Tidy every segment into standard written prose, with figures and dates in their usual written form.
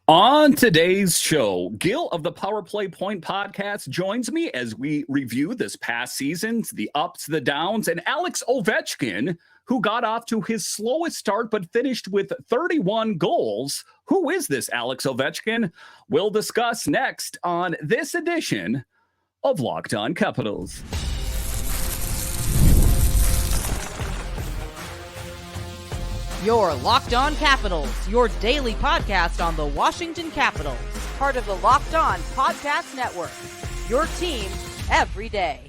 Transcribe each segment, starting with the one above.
On today's show, Gil of the Powerplay Point Podcast joins me as we review this past season's the ups, the downs, and Alex Ovechkin, who got off to his slowest start but finished with 31 goals. Who is this Alex Ovechkin? We'll discuss next on this edition of Locked On Capitals. Your Locked On Capitals, your daily podcast on the Washington Capitals. Part of the Locked On Podcast Network. Your team every day.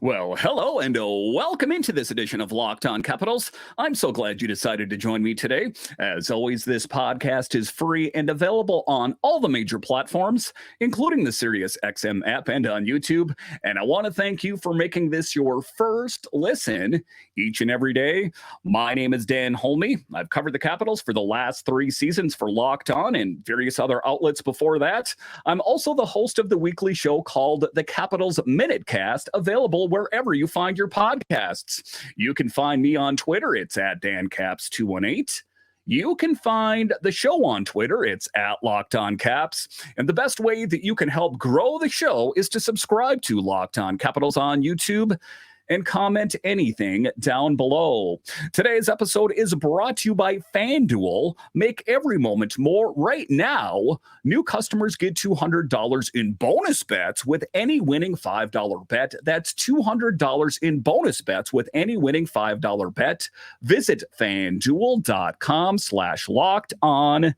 Well, hello and welcome into this edition of Locked On Capitals. I'm so glad you decided to join me today. As always, this podcast is free and available on all the major platforms, including the SiriusXM app and on YouTube. And I want to thank you for making this your first listen each and every day. My name is Dan Holme. I've covered the Capitals for the last 3 seasons for Locked On and various other outlets before that. I'm also the host of the weekly show called The Capitals Minutecast, available wherever you find your podcasts. You can find me on Twitter. It's at DanCaps218. You can find the show on Twitter. It's at Locked On Caps. And the best way that you can help grow the show is to subscribe to Locked On Capitals on YouTube and comment anything down below. Today's episode is brought to you by FanDuel. Make every moment more. Right now, new customers get $200 in bonus bets with any winning $5 bet. That's $200 in bonus bets with any winning $5 bet. Visit FanDuel.com/locked on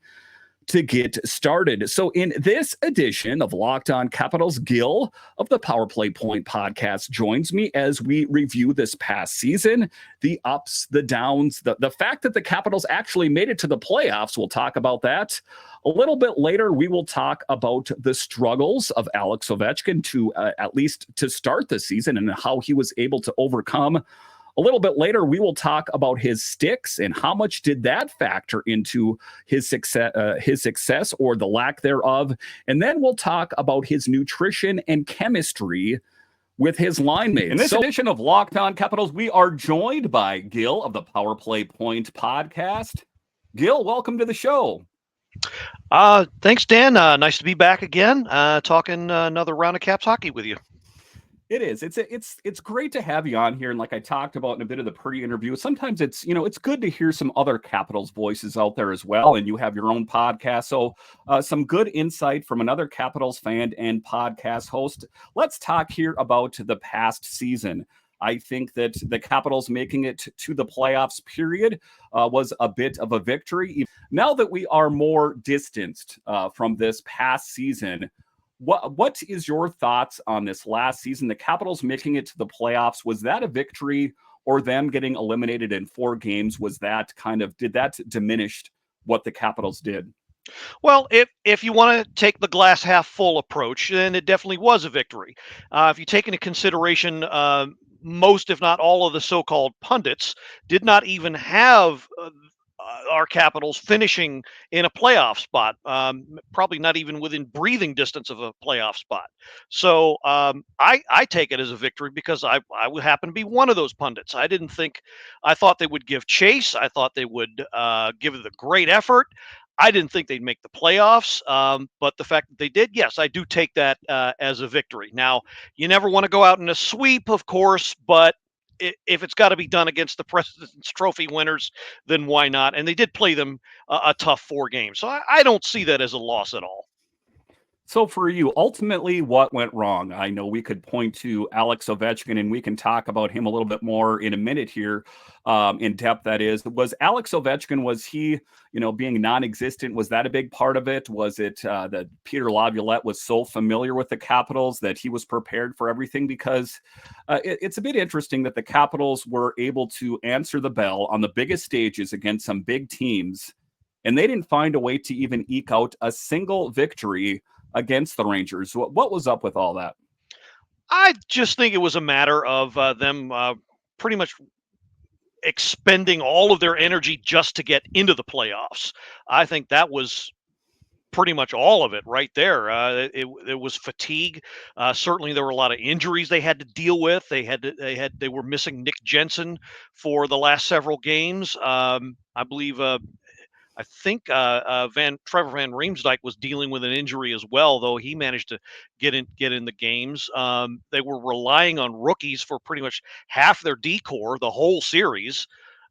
to get started. So in this edition of Locked On Capitals, Gil of the Powerplay Point Podcast joins me as we review this past season, the ups, the downs, the fact that the Capitals actually made it to the playoffs. We'll talk about that. A little bit later, we will talk about the struggles of Alex Ovechkin to at least to start the season and how he was able to overcome. A little bit later, we will talk about his sticks and how much did that factor into his success or the lack thereof. And then we'll talk about his nutrition and chemistry with his line mates. In this edition of Locked On Capitals, we are joined by Gil of the Powerplay Point Podcast. Gil, welcome to the show. Thanks, Dan. Nice to be back again, talking another round of Caps hockey with you. It is. It's great to have you on here. And like I talked about in a bit of the pre-interview, sometimes it's good to hear some other Capitals voices out there as well. And you have your own podcast. So some good insight from another Capitals fan and podcast host. Let's talk here about the past season. I think that the Capitals making it to the playoffs period was a bit of a victory. Now that we are more distanced from this past season, What is your thoughts on this last season? The Capitals making it to the playoffs, was that a victory, or them getting eliminated in 4 games? Did that diminish what the Capitals did? Well, if you want to take the glass half full approach, then it definitely was a victory. If you take into consideration most, if not all, of the so-called pundits did not even have our Capitals finishing in a playoff spot, probably not even within breathing distance of a playoff spot. So I take it as a victory because I would happen to be one of those pundits. I thought they would give chase. I thought they would give it a great effort. I didn't think they'd make the playoffs, but the fact that they did, yes, I do take that as a victory. Now, you never want to go out in a sweep, of course, but if it's got to be done against the President's Trophy winners, then why not? And they did play them a tough 4 games. So I don't see that as a loss at all. So for you, ultimately, what went wrong? I know we could point to Alex Ovechkin, and we can talk about him a little bit more in a minute here, in depth, that is. Was Alex Ovechkin, was he, being non-existent, was that a big part of it? Was it that Peter Laviolette was so familiar with the Capitals that he was prepared for everything? Because it's a bit interesting that the Capitals were able to answer the bell on the biggest stages against some big teams, and they didn't find a way to even eke out a single victory against the Rangers. What was up with all that? I just think it was a matter of them pretty much expending all of their energy just to get into the playoffs. I think that was pretty much all of it right there. It was fatigue. Certainly there were a lot of injuries they had to deal with. They were missing Nick Jensen for the last several games. I believe I think Trevor Van Riemsdyk was dealing with an injury as well, though he managed to get in the games. They were relying on rookies for pretty much half their decor the whole series,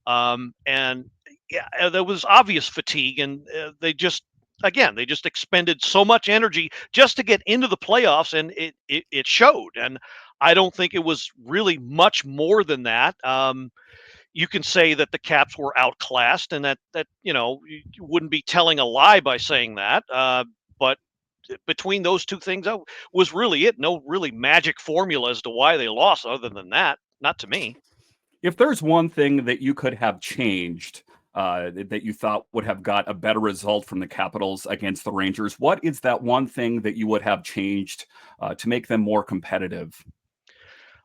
and yeah, there was obvious fatigue, and they just expended so much energy just to get into the playoffs, and it showed. And I don't think it was really much more than that. You can say that the Caps were outclassed, and that you wouldn't be telling a lie by saying that. But between those two things, that was really it. No really magic formula as to why they lost, other than that. Not to me. If there's one thing that you could have changed, that you thought would have got a better result from the Capitals against the Rangers, what is that one thing that you would have changed to make them more competitive?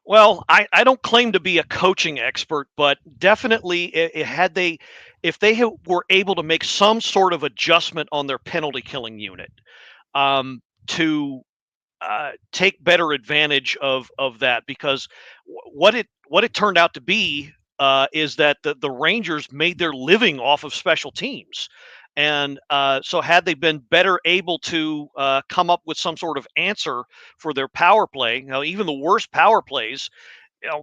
Well, I don't claim to be a coaching expert, but definitely if they were able to make some sort of adjustment on their penalty killing unit, to take better advantage of that, because what it turned out to be is that the Rangers made their living off of special teams. And so, had they been better able to come up with some sort of answer for their power play, even the worst power plays,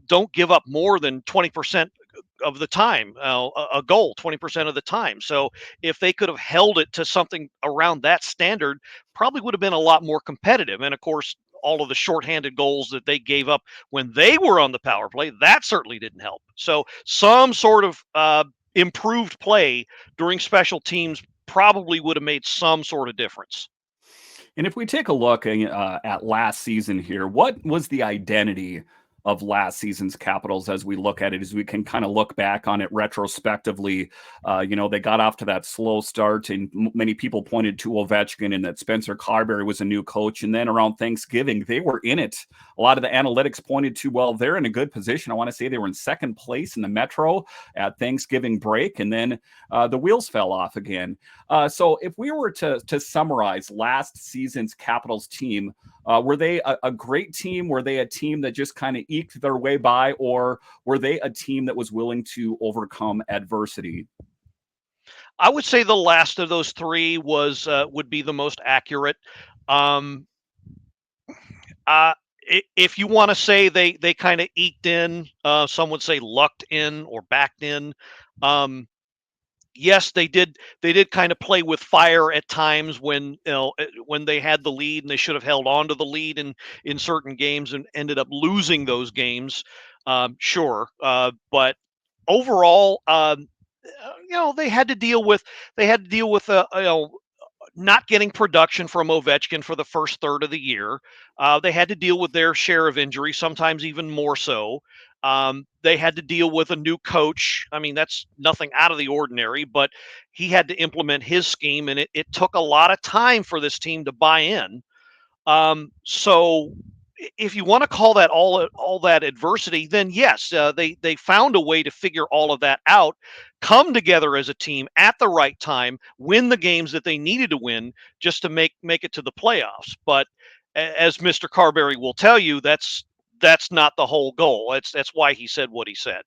don't give up more than 20% of the time, a goal 20% of the time. So if they could have held it to something around that standard, probably would have been a lot more competitive. And of course, all of the shorthanded goals that they gave up when they were on the power play, that certainly didn't help. So some sort of improved play during special teams probably would have made some sort of difference. And if we take a look at last season here, what was the identity of last season's Capitals as we look at it, as we can kind of look back on it retrospectively? They got off to that slow start, and many people pointed to Ovechkin and that Spencer Carberry was a new coach. And then around Thanksgiving, they were in it. A lot of the analytics pointed to, well, they're in a good position. I want to say they were in second place in the Metro at Thanksgiving break, and then the wheels fell off again. So if we were to summarize last season's Capitals team, were they a great team? Were they a team that just kind of eked their way by, or were they a team that was willing to overcome adversity? I would say the last of those three would be the most accurate. Um, if you want to say they kind of eked in, some would say lucked in or backed in. Yes, they did. They did kind of play with fire at times when they had the lead, and they should have held on to the lead in certain games and ended up losing those games. Sure, but overall, they had to deal with not getting production from Ovechkin for the first third of the year. They had to deal with their share of injuries, sometimes even more so. They had to deal with a new coach. I mean, that's nothing out of the ordinary, but he had to implement his scheme, and it took a lot of time for this team to buy in. So if you want to call that all that adversity, then yes, they found a way to figure all of that out, come together as a team at the right time, win the games that they needed to win just to make it to the playoffs. But as Mr. Carberry will tell you, that's not the whole goal. That's why he said what he said.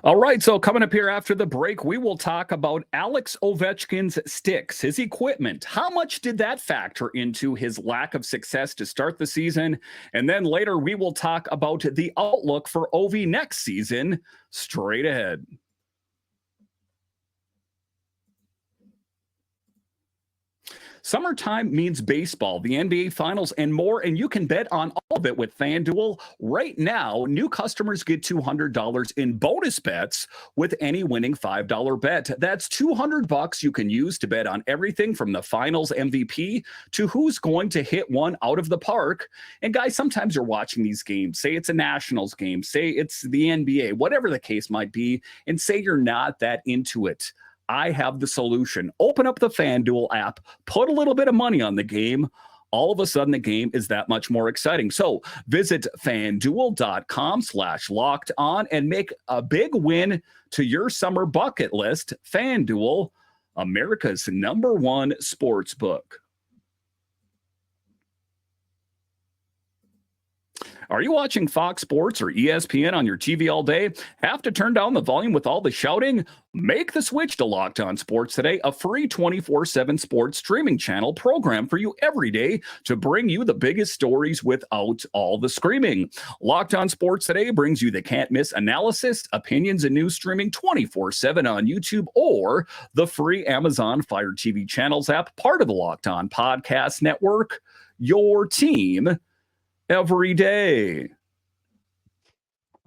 All right, so coming up here after the break, we will talk about Alex Ovechkin's sticks, his equipment. How much did that factor into his lack of success to start the season? And then later, we will talk about the outlook for Ovi next season. Straight ahead. Summertime means baseball, the NBA Finals, and more, and you can bet on all of it with FanDuel. Right now, new customers get $200 in bonus bets with any winning $5 bet. That's $200 you can use to bet on everything from the Finals MVP to who's going to hit one out of the park. And guys, sometimes you're watching these games, say it's a Nationals game, say it's the NBA, whatever the case might be, and say you're not that into it. I have the solution. Open up the FanDuel app, put a little bit of money on the game. All of a sudden, the game is that much more exciting. So visit FanDuel.com/locked on and make a big win to your summer bucket list. FanDuel, America's #1 sports book. Are you watching Fox Sports or ESPN on your TV all day? Have to turn down the volume with all the shouting? Make the switch to Locked On Sports Today, a free 24/7 sports streaming channel program for you every day to bring you the biggest stories without all the screaming. Locked On Sports Today brings you the can't-miss analysis, opinions, and news streaming 24/7 on YouTube or the free Amazon Fire TV Channels app, part of the Locked On Podcast Network. Your team every day.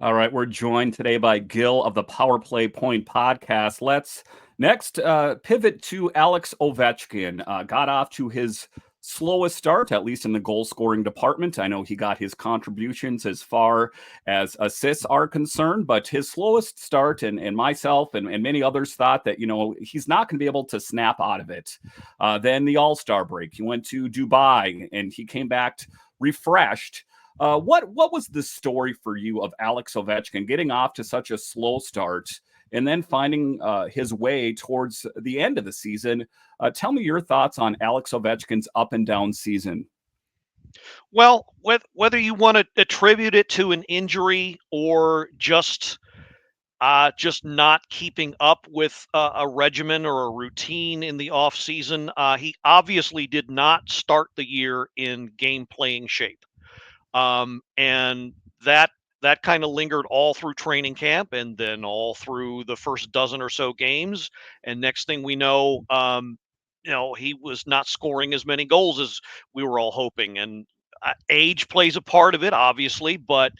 All right, we're joined today by Gil of the Powerplay Point Podcast. Let's next pivot to Alex Ovechkin. Got off to his slowest start, at least in the goal-scoring department. I know he got his contributions as far as assists are concerned, but his slowest start, and myself and many others thought that, he's not going to be able to snap out of it. Then the All-Star break, he went to Dubai, and he came back refreshed. What was the story for you of Alex Ovechkin getting off to such a slow start and then finding his way towards the end of the season? Tell me your thoughts on Alex Ovechkin's up and down season. Well, whether you want to attribute it to an injury or just not keeping up with a regimen or a routine in the off season, he obviously did not start the year in game playing shape. And that kind of lingered all through training camp and then all through the first dozen or so games. And next thing we know, he was not scoring as many goals as we were all hoping. And age plays a part of it, obviously, but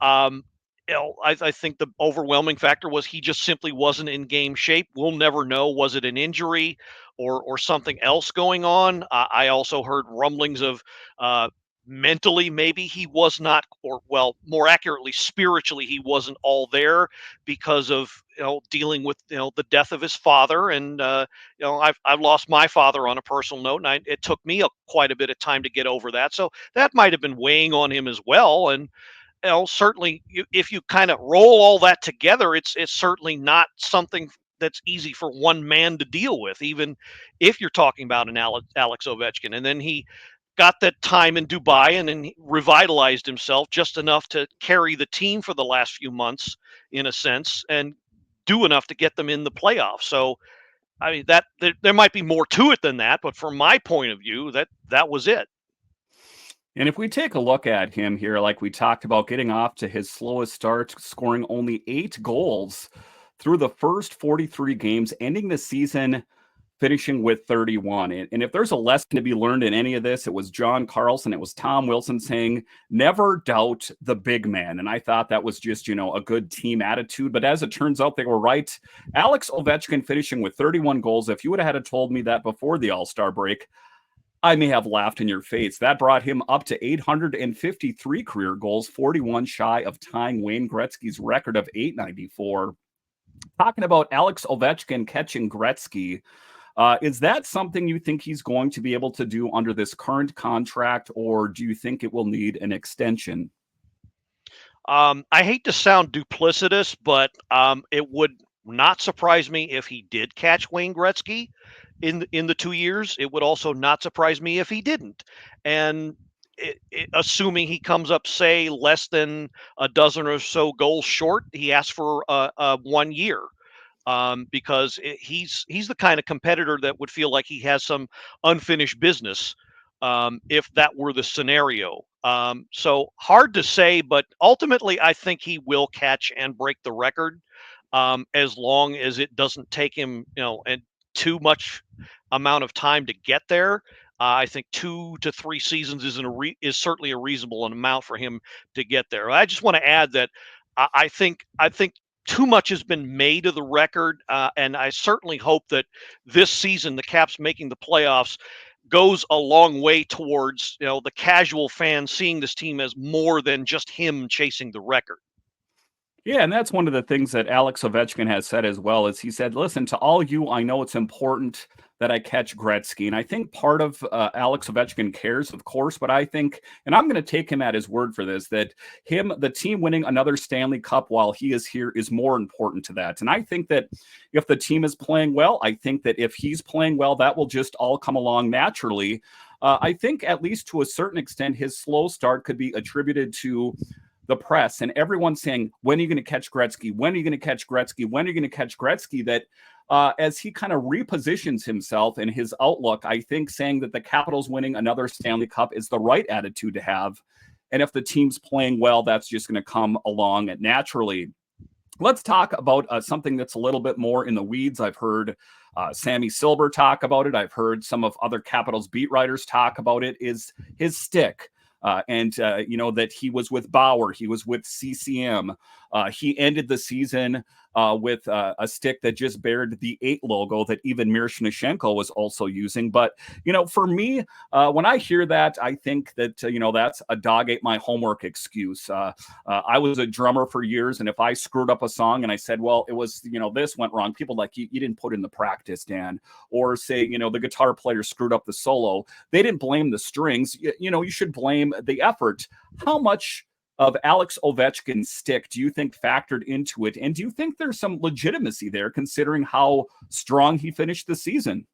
I think the overwhelming factor was he just simply wasn't in game shape. We'll never know. Was it an injury or something else going on? I also heard rumblings of mentally maybe he was not, or more accurately spiritually he wasn't all there because of dealing with the death of his father. And I've lost my father on a personal note, and it took me quite a bit of time to get over that, so that might have been weighing on him as well. And certainly if you kind of roll all that together, it's certainly not something that's easy for one man to deal with, even if you're talking about an Alex Ovechkin. And then he got that time in Dubai and then he revitalized himself just enough to carry the team for the last few months, in a sense, and do enough to get them in the playoffs. So, I mean, that there might be more to it than that, but from my point of view, that was it. And if we take a look at him here, like we talked about, getting off to his slowest start, scoring only 8 goals through the first 43 games, ending the season finishing with 31. And if there's a lesson to be learned in any of this, it was John Carlson, it was Tom Wilson saying, never doubt the big man. And I thought that was just, a good team attitude. But as it turns out, they were right. Alex Ovechkin finishing with 31 goals. If you would have had told me that before the All-Star break, I may have laughed in your face. That brought him up to 853 career goals, 41 shy of tying Wayne Gretzky's record of 894. Talking about Alex Ovechkin catching Gretzky, is that something you think he's going to be able to do under this current contract, or do you think it will need an extension? I hate to sound duplicitous, but it would not surprise me if he did catch Wayne Gretzky in the 2 years. It would also not surprise me if he didn't. And assuming he comes up, say, less than a dozen or so goals short, he asks for 1 year. Because he's the kind of competitor that would feel like he has some unfinished business if that were the scenario. So hard to say, but ultimately I think he will catch and break the record as long as it doesn't take him, and too much amount of time to get there. I think 2 to 3 seasons is certainly a reasonable amount for him to get there. I just want to add that I think too much has been made of the record, and I certainly hope that this season, the Caps making the playoffs, goes a long way towards the casual fan seeing this team as more than just him chasing the record. Yeah, and that's one of the things that Alex Ovechkin has said as well, is he said, listen, to all you, I know it's important that I catch Gretzky. And I think part of Alex Ovechkin cares, of course, but I think, and I'm going to take him at his word for this, that the team winning another Stanley Cup while he is here is more important to that. And I think that if the team is playing well, I think that if he's playing well, that will just all come along naturally. I think at least to a certain extent, his slow start could be attributed to the press and everyone saying, when are you going to catch Gretzky? When are you going to catch Gretzky? When are you going to catch Gretzky? That as he kind of repositions himself and his outlook, I think saying that the Capitals winning another Stanley Cup is the right attitude to have. And if the team's playing well, that's just going to come along naturally. Let's talk about something that's a little bit more in the weeds. I've heard Sammy Silver talk about it. I've heard some of other Capitals beat writers talk about it, is his stick. That he was with Bauer, he was with CCM. He ended the season with a stick that just bared the 8 logo that even Miroshnichenko was also using. But, for me, when I hear that, I think that, that's a dog ate my homework excuse. I was a drummer for years, and if I screwed up a song and I said, well, it was, this went wrong, people like, you didn't put in the practice, Dan. Or say, the guitar player screwed up the solo. They didn't blame the strings. You should blame the effort. How much of Alex Ovechkin's stick do you think factored into it? And do you think there's some legitimacy there considering how strong he finished the season?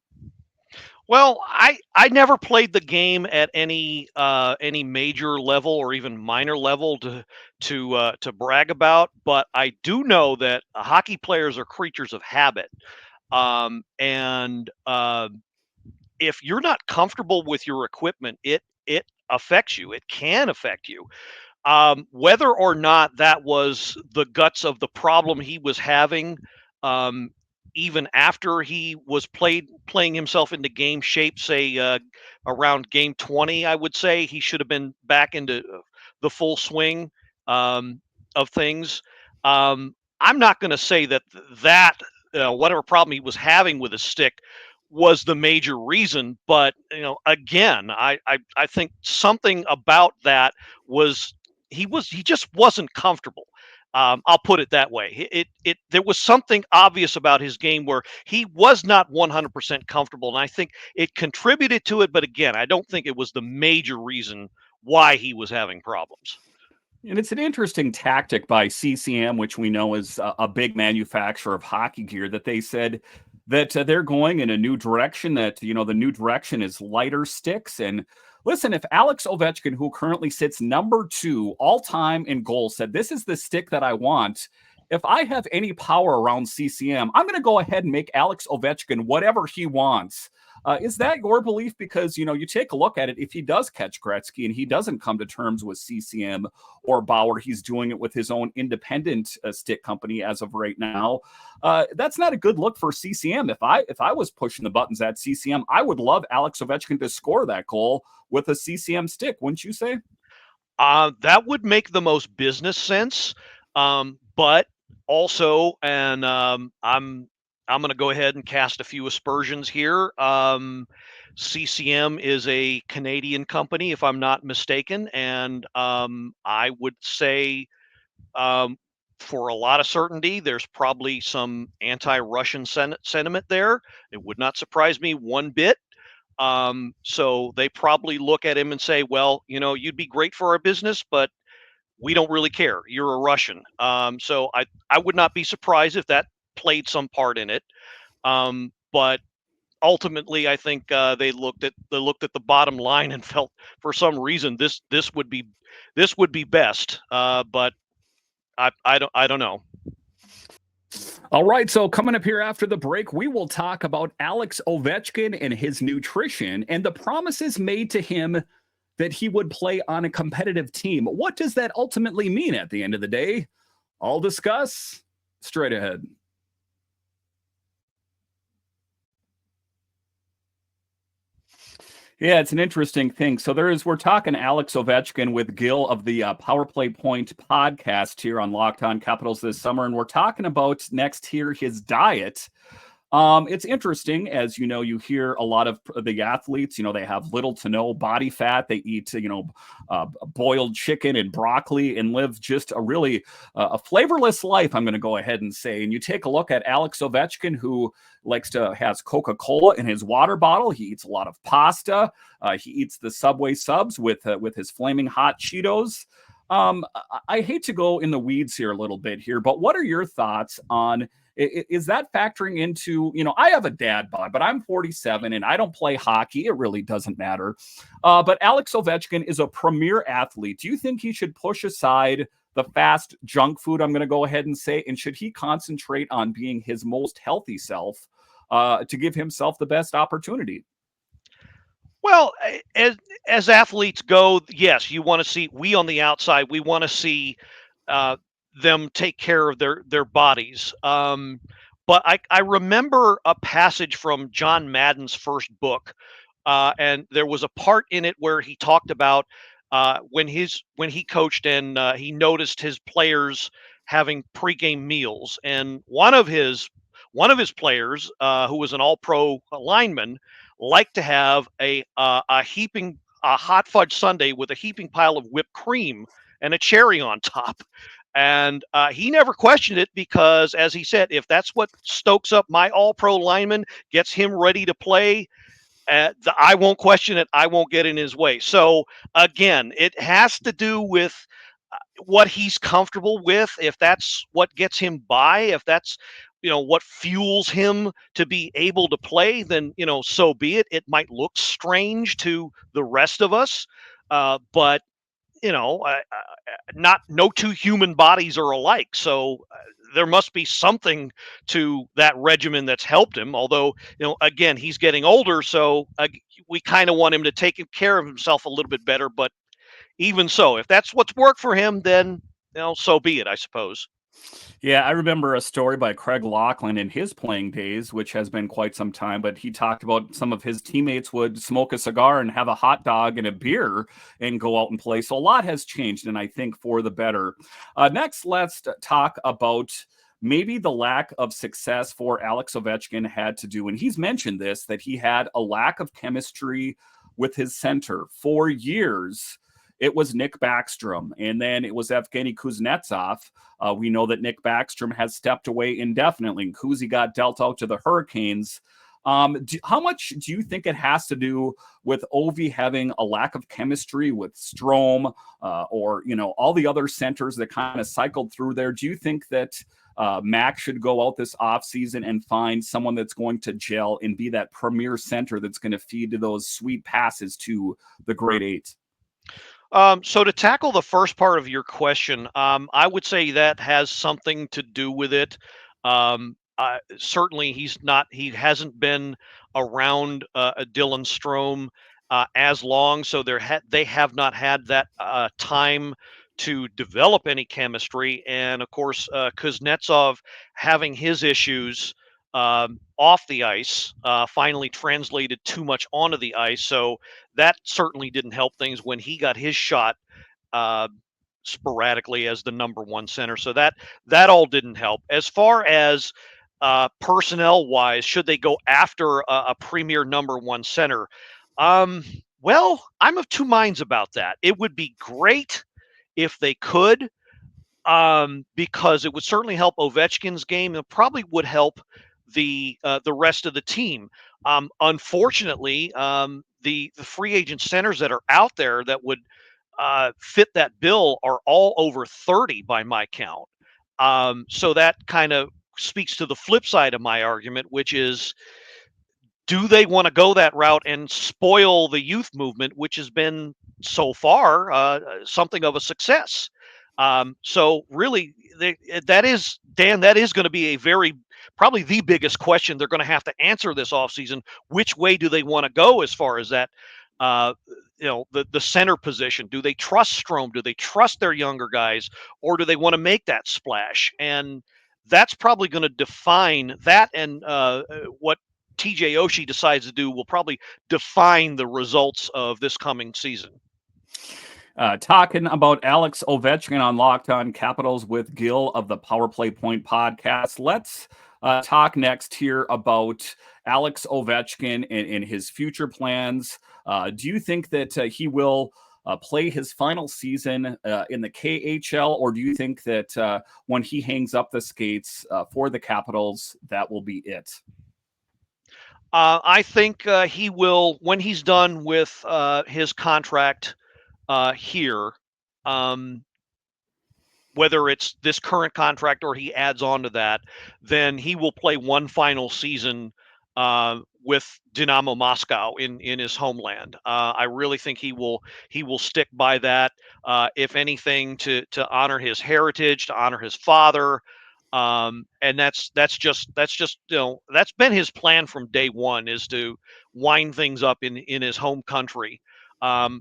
Well, I never played the game at any major level or even minor level to brag about, but I do know that hockey players are creatures of habit, and if you're not comfortable with your equipment, it affects you. It can affect you. Whether or not that was the guts of the problem he was having, even after he was playing himself into game shape, say around game 20, I would say he should have been back into the full swing of things. I'm not going to say that whatever problem he was having with his stick was the major reason, but again, I think something about that was he just wasn't comfortable. I'll put it that way. There was something obvious about his game where he was not 100% comfortable, and I think it contributed to it. But again, I don't think it was the major reason why he was having problems. And it's an interesting tactic by CCM, which we know is a big manufacturer of hockey gear, that they said that they're going in a new direction, that, the new direction is lighter sticks. And listen, if Alex Ovechkin, who currently sits number 2 all time in goals, said, this is the stick that I want, if I have any power around CCM, I'm going to go ahead and make Alex Ovechkin whatever he wants. Is that your belief? Because, you take a look at it, if he does catch Gretzky and he doesn't come to terms with CCM or Bauer, he's doing it with his own independent stick company as of right now. That's not a good look for CCM. If I was pushing the buttons at CCM, I would love Alex Ovechkin to score that goal with a CCM stick, wouldn't you say? That would make the most business sense. But also, and I'm going to go ahead and cast a few aspersions here. CCM is a Canadian company, if I'm not mistaken, and I would say, for a lot of certainty, there's probably some anti-Russian sentiment there. It would not surprise me one bit. So they probably look at him and say, well, you'd be great for our business, but we don't really care. You're a Russian. So I would not be surprised if that played some part in it. But ultimately, I think they looked at the bottom line and felt, for some reason, this would be best. But I don't know. All right, so coming up here after the break, we will talk about Alex Ovechkin and his nutrition and the promises made to him that he would play on a competitive team. What does that ultimately mean at the end of the day? I'll discuss straight ahead. Yeah, it's an interesting thing. So we're talking Alex Ovechkin with Gil of the Powerplay Point Podcast here on Locked On Capitals this summer. And we're talking about next here his diet. It's interesting, as you hear a lot of the athletes, they have little to no body fat. They eat, boiled chicken and broccoli and live just a really a flavorless life, I'm going to go ahead and say. And you take a look at Alex Ovechkin, who has Coca-Cola in his water bottle. He eats a lot of pasta. He eats the Subway subs with his flaming hot Cheetos. I hate to go in the weeds here a little bit here, but what are your thoughts on Is that factoring into, I have a dad bod, but I'm 47 and I don't play hockey. It really doesn't matter. But Alex Ovechkin is a premier athlete. Do you think he should push aside the fast junk food, I'm going to go ahead and say, and should he concentrate on being his most healthy self to give himself the best opportunity? Well, as athletes go, yes, you want to see. We on the outside, we want to see uh, them take care of their bodies. But I remember a passage from John Madden's first book, and there was a part in it where he talked about when he coached and he noticed his players having pregame meals, and one of his players, who was an All-Pro lineman, liked to have a hot fudge sundae with a heaping pile of whipped cream and a cherry on top. And he never questioned it because, as he said, if that's what stokes up my All-Pro lineman, gets him ready to play, I won't question it. I won't get in his way. So again, it has to do with what he's comfortable with. If that's what gets him by, if that's what fuels him to be able to play, then so be it. It might look strange to the rest of us, but not no two human bodies are alike. So there must be something to that regimen that's helped him. Although again, he's getting older, so we kind of want him to take care of himself a little bit better. But even so, if that's what's worked for him, then so be it, I suppose. Yeah, I remember a story by Craig Laughlin in his playing days, which has been quite some time, but he talked about some of his teammates would smoke a cigar and have a hot dog and a beer and go out and play. So a lot has changed, and I think for the better. Next, let's talk about maybe the lack of success for Alex Ovechkin had to do, and he's mentioned this, that he had a lack of chemistry with his center for years. It was Nick Backstrom, and then it was Evgeny Kuznetsov. We know that Nick Backstrom has stepped away indefinitely, and Kuzi got dealt out to the Hurricanes. How much do you think it has to do with Ovi having a lack of chemistry with Strome or, all the other centers that kind of cycled through there? Do you think that Mac should go out this offseason and find someone that's going to gel and be that premier center that's going to feed to those sweet passes to the grade eight? So to tackle the first part of your question, I would say that has something to do with it. Certainly, he hasn't been around Dylan Strome as long, so they have not had that time to develop any chemistry. And of course, Kuznetsov having his issues off the ice finally translated too much onto the ice. So that certainly didn't help things when he got his shot uh, sporadically as the number one center. So that all didn't help. As far as personnel wise, should they go after a premier number one center? Well, I'm of two minds about that. It would be great if they could, because it would certainly help Ovechkin's game. It probably would help the rest of the team. Unfortunately, the free agent centers that are out there that would fit that bill are all over 30 by my count. So that kind of speaks to the flip side of my argument, which is, do they want to go that route and spoil the youth movement, which has been so far something of a success? So really, that is, Dan, that is going to be probably the biggest question they're going to have to answer this offseason. Which way do they want to go as far as that? The center position. Do they trust Strome? Do they trust their younger guys, or do they want to make that splash? And that's probably going to define that, and what TJ Oshie decides to do will probably define the results of this coming season. Talking about Alex Ovechkin on Locked On Capitals with Gil of the Powerplay Point Podcast. Let's talk next here about Alex Ovechkin and his future plans. Do you think that he will play his final season in the KHL, or do you think that when he hangs up the skates for the Capitals, that will be it? I think he will, when he's done with his contract here. whether it's this current contract or he adds on to that, then he will play one final season with Dynamo Moscow in his homeland. I really think he will stick by that. If anything, to honor his heritage, to honor his father. And that's just that's been his plan from day one, is to wind things up in his home country.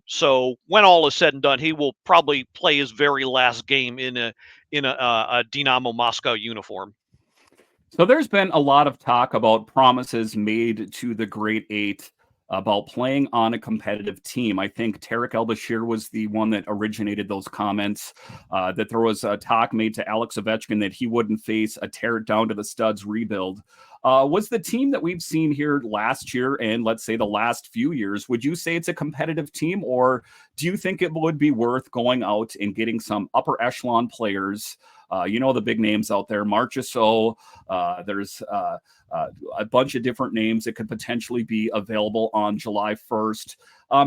So when all is said and done, he will probably play his very last game in a Dynamo Moscow uniform. So there's been a lot of talk about promises made to the Great Eight about playing on a competitive team. I think Tarek El-Bashir was the one that originated those comments, that there was a talk made to Alex Ovechkin that he wouldn't face a tear it down to the studs rebuild. Was the team that we've seen here last year and let's say the last few years, would you say it's a competitive team, or do you think it would be worth going out and getting some upper echelon players? The big names out there, Marchessault, there's a bunch of different names that could potentially be available on July 1st.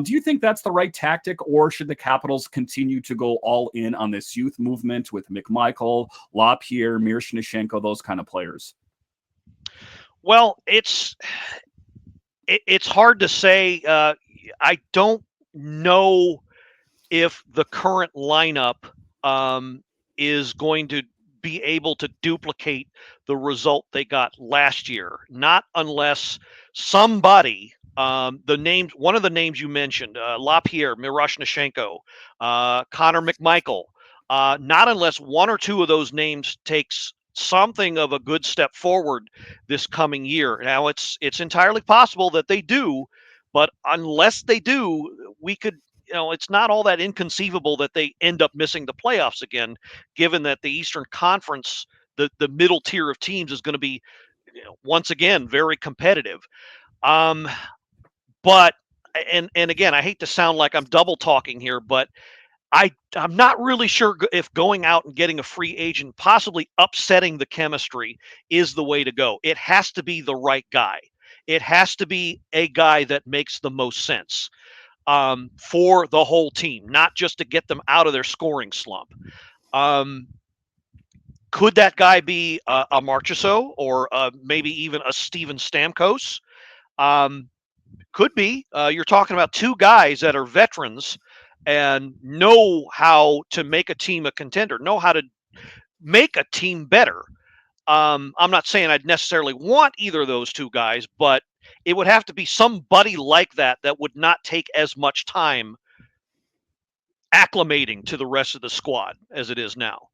Do you think that's the right tactic, or should the Capitals continue to go all in on this youth movement with McMichael, LaPierre, Miroshnichenko, those kind of players? Well, it's hard to say. I don't know if the current lineup is going to be able to duplicate the result they got last year. Not unless somebody, one of the names you mentioned, LaPierre, Miroshnichenko, Connor McMichael, not unless one or two of those names takes something of a good step forward this coming year. Now, it's entirely possible that they do, but unless they do, we could, it's not all that inconceivable that they end up missing the playoffs again, given that the Eastern Conference, the middle tier of teams, is going to be, once again, very competitive. But and again, I hate to sound like I'm double talking here, but I'm not really sure if going out and getting a free agent, possibly upsetting the chemistry, is the way to go. It has to be the right guy. It has to be a guy that makes the most sense for the whole team, not just to get them out of their scoring slump. Could that guy be a Marchessault, or maybe even a Steven Stamkos? Could be. You're talking about two guys that are veterans and know how to make a team a contender, know how to make a team better. I'm not saying I'd necessarily want either of those two guys, but it would have to be somebody like that would not take as much time acclimating to the rest of the squad as it is now.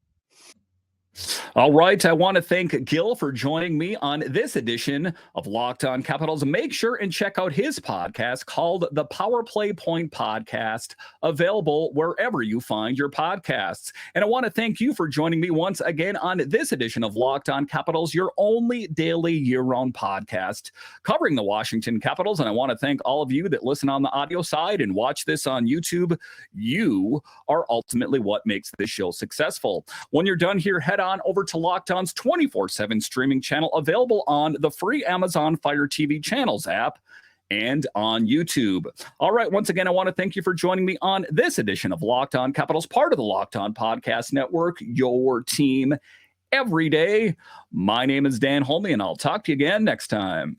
All right. I want to thank Gil for joining me on this edition of Locked On Capitals. Make sure and check out his podcast called the Powerplay Point Podcast, available wherever you find your podcasts. And I want to thank you for joining me once again on this edition of Locked On Capitals, your only daily year-round podcast covering the Washington Capitals. And I want to thank all of you that listen on the audio side and watch this on YouTube. You are ultimately what makes this show successful. When you're done here, head on over to Locked On's 24/7 streaming channel, available on the free Amazon Fire TV channels app and on YouTube. All right. Once again, I want to thank you for joining me on this edition of Locked On Capitals, part of the Locked On Podcast Network, your team every day. My name is Dan Holme, and I'll talk to you again next time.